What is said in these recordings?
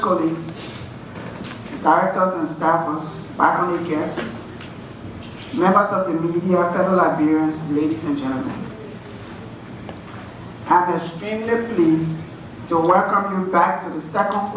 Colleagues, directors and staffers, faculty guests, members of the media, fellow Liberians, ladies and gentlemen. I'm extremely pleased to welcome you back to the second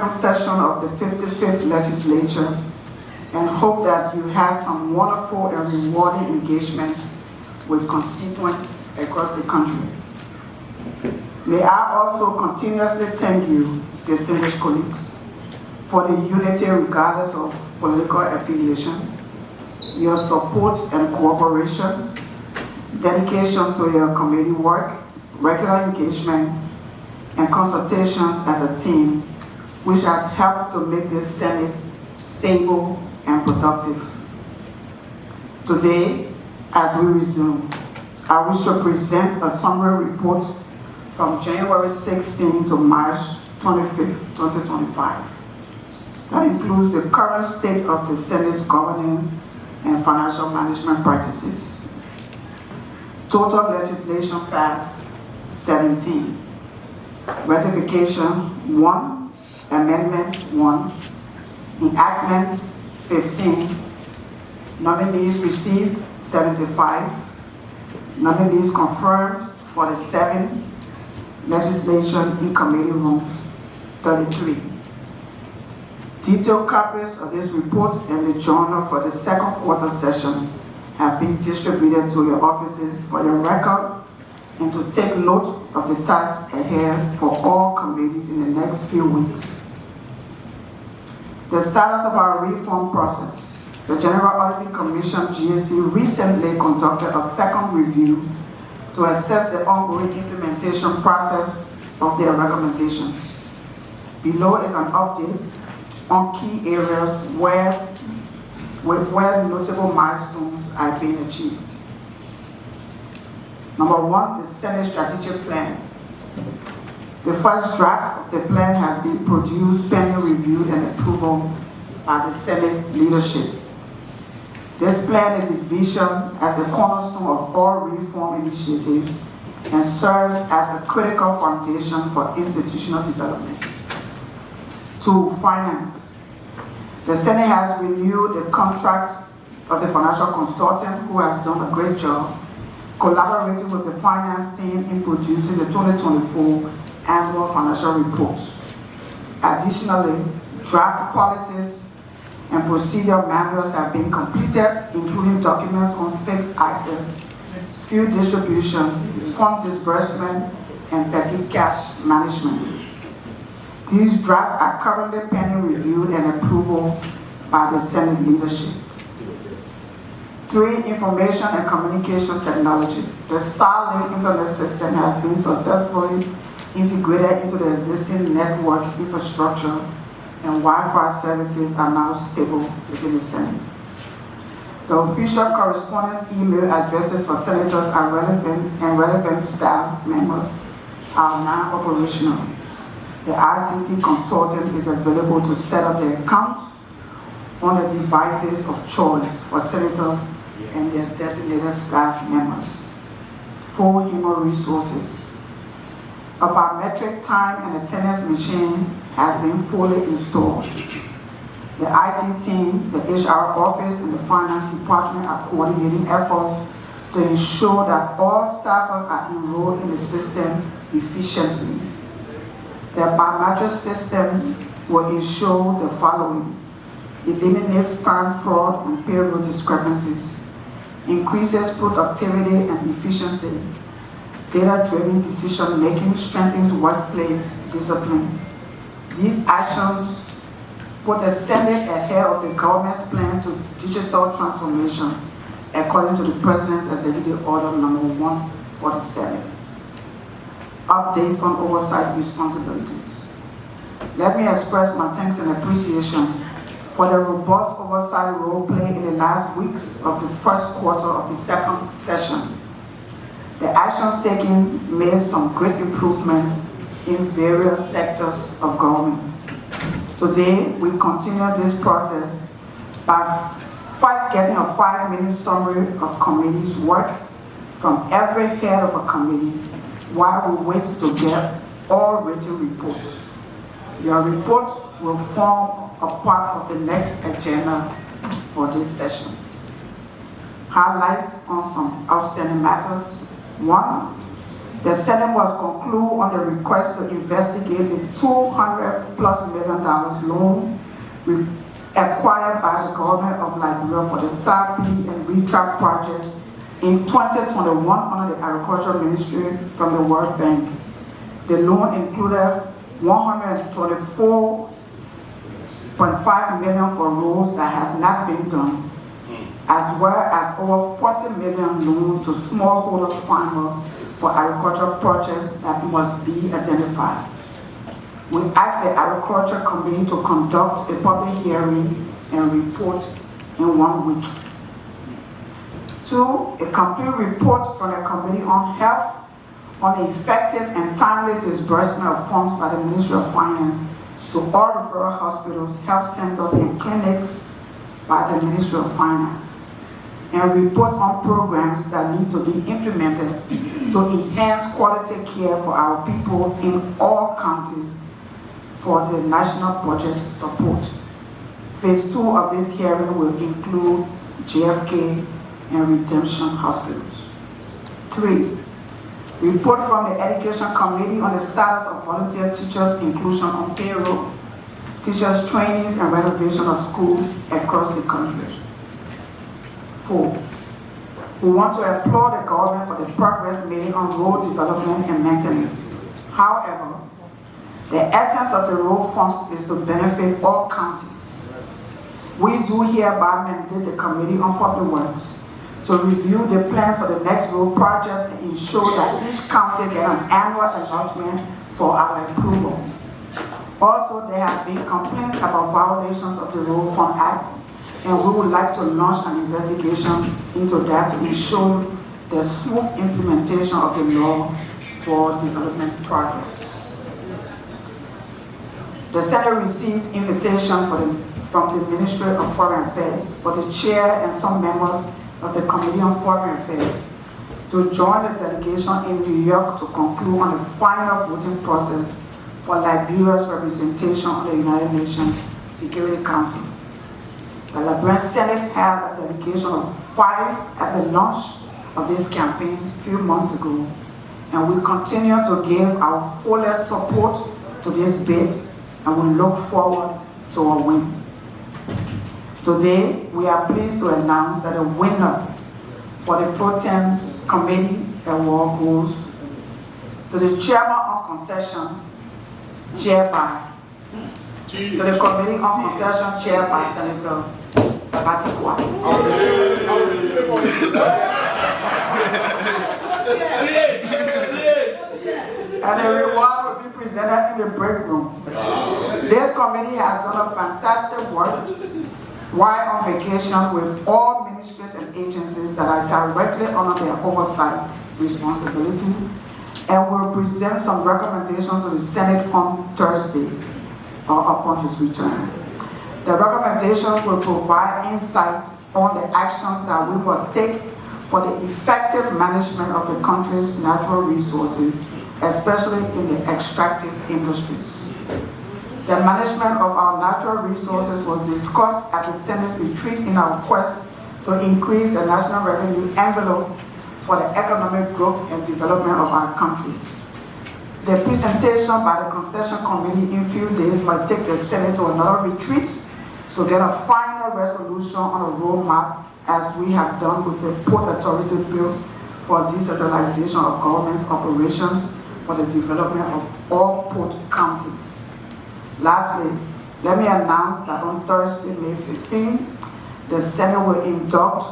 session of the 55th legislature, and hope that you had some wonderful and rewarding engagements with constituents across the country. May I also continuously thank you, distinguished colleagues, for the unity regardless of political affiliation, your support and cooperation, dedication to your committee work, regular engagements, and consultations as a team, which has helped to make this Senate stable and productive. Today, as we resume, I wish to present a summary report from January 16 to March 25, 2025. That includes the current state of the Senate's governance and financial management practices. Total legislation passed 17. Ratifications 1, amendments 1, enactments 15, nominees received 75, nominees confirmed for the 7 legislation in committee rooms 33. Detailed copies of this report and the journal for the second quarter session have been distributed to your offices for your record and to take note of the task ahead for all committees in the next few weeks. The status of our reform process. The General Auditing Commission, GAC, recently conducted a second review to assess the ongoing implementation process of their recommendations. Below is an update on key areas where notable milestones are being achieved. Number 1, the Senate Strategic Plan. The first draft of the plan has been produced pending review and approval by the Senate leadership. This plan is envisioned as the cornerstone of all reform initiatives and serves as a critical foundation for institutional development. 2, finance. The Senate has renewed the contract of the financial consultant who has done a great job collaborating with the finance team in producing the 2024 annual financial reports. Additionally, draft policies and procedure manuals have been completed, including documents on fixed assets, fuel distribution, fund disbursement, and petty cash management. These drafts are currently pending review and approval by the Senate leadership. 3, information and communication technology. The Starlink internet system has been successfully integrated into the existing network infrastructure, and Wi-Fi services are now stable within the Senate. The official correspondence email addresses for senators and relevant staff members are now operational. The ICT consultant is available to set up the accounts on the devices of choice for senators and their designated staff members. 4, human resources. A biometric time and attendance machine has been fully installed. The IT team, the HR office, and the finance department are coordinating efforts to ensure that all staffers are enrolled in the system efficiently. The biometric system will ensure the following: eliminates time fraud and payroll discrepancies, increases productivity and efficiency, data-driven decision-making, strengthens workplace discipline. These actions put the Senate ahead of the government's plan to digital transformation, according to the President's Executive Order number 147. Updates on oversight responsibilities. Let me express my thanks and appreciation for the robust oversight role played in the last weeks of the first quarter of the second session. The actions taken made some great improvements in various sectors of government. Today, we continue this process by first getting a 5-minute summary of committee's work from every head of a committee while we wait to get all written reports. Your reports will form a part of the next agenda for this session. Highlights on some outstanding matters. 1, the Senate must conclude on the request to investigate the $200+ million loan acquired by the government of Liberia for the Star P and retrap projects in 2021 under the Agriculture Ministry from the World Bank. The loan included $124.5 million for roads that has not been done, as well as over $40 million loan to smallholder farmers for agricultural projects that must be identified. We ask the Agriculture Committee to conduct a public hearing and report in 1 week. 2, a complete report from the Committee on Health on the effective and timely disbursement of funds by the Ministry of Finance to all referral hospitals, health centers, and clinics by the Ministry of Finance, and report on programs that need to be implemented to enhance quality care for our people in all counties for the national budget support. Phase 2 of this hearing will include JFK and Redemption hospitals. 3, report from the Education Committee on the status of volunteer teachers' inclusion on payroll, teachers' trainings and renovation of schools across the country. 4, we want to applaud the government for the progress made on road development and maintenance. However, the essence of the road funds is to benefit all counties. We do hereby mandate the Committee on Public Works to review the plans for the next road project and ensure that each county gets an annual allotment for our approval. Also, there have been complaints about violations of the Road Fund Act, and we would like to launch an investigation into that to ensure the smooth implementation of the law for development progress. The Senate received invitation from the Ministry of Foreign Affairs for the chair and some members of the Committee on Foreign Affairs to join the delegation in New York to conclude on the final voting process for Liberia's representation on the United Nations Security Council. The Liberian Senate had a delegation of 5 at the launch of this campaign a few months ago, and we continue to give our fullest support to this bid, and we look forward to a win. Today, we are pleased to announce that the winner for the Pro Tempore Committee award goes to the Chairman on Concession, chaired by, to the Committee on Concession, chaired by Senator Batikwa. And the reward will be presented in the break room. This committee has done a fantastic work while on vacation with all ministries and agencies that are directly under their oversight responsibility, and will present some recommendations to the Senate on Thursday or upon his return. The recommendations will provide insight on the actions that we must take for the effective management of the country's natural resources, especially in the extractive industries. The management of our natural resources was discussed at the Senate's retreat in our quest to increase the national revenue envelope for the economic growth and development of our country. The presentation by the Concession Committee in a few days might take the Senate to another retreat to get a final resolution on a roadmap, as we have done with the Port Authority Bill for decentralization of government's operations for the development of all port counties. Lastly, let me announce that on Thursday, May 15, the Senate will induct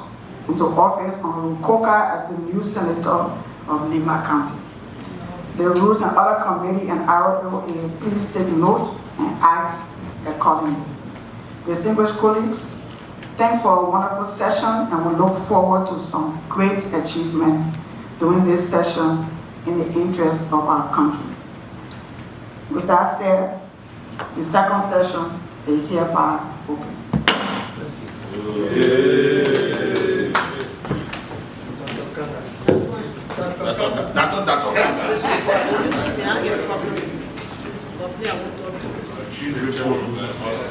into office Honorable Coker as the new Senator of Nima County. The Rules and Other Committee and ROA, please take note and act accordingly. Distinguished colleagues, thanks for a wonderful session, and we look forward to some great achievements during this session in the interest of our country. With that said, the second session is hereby open. report.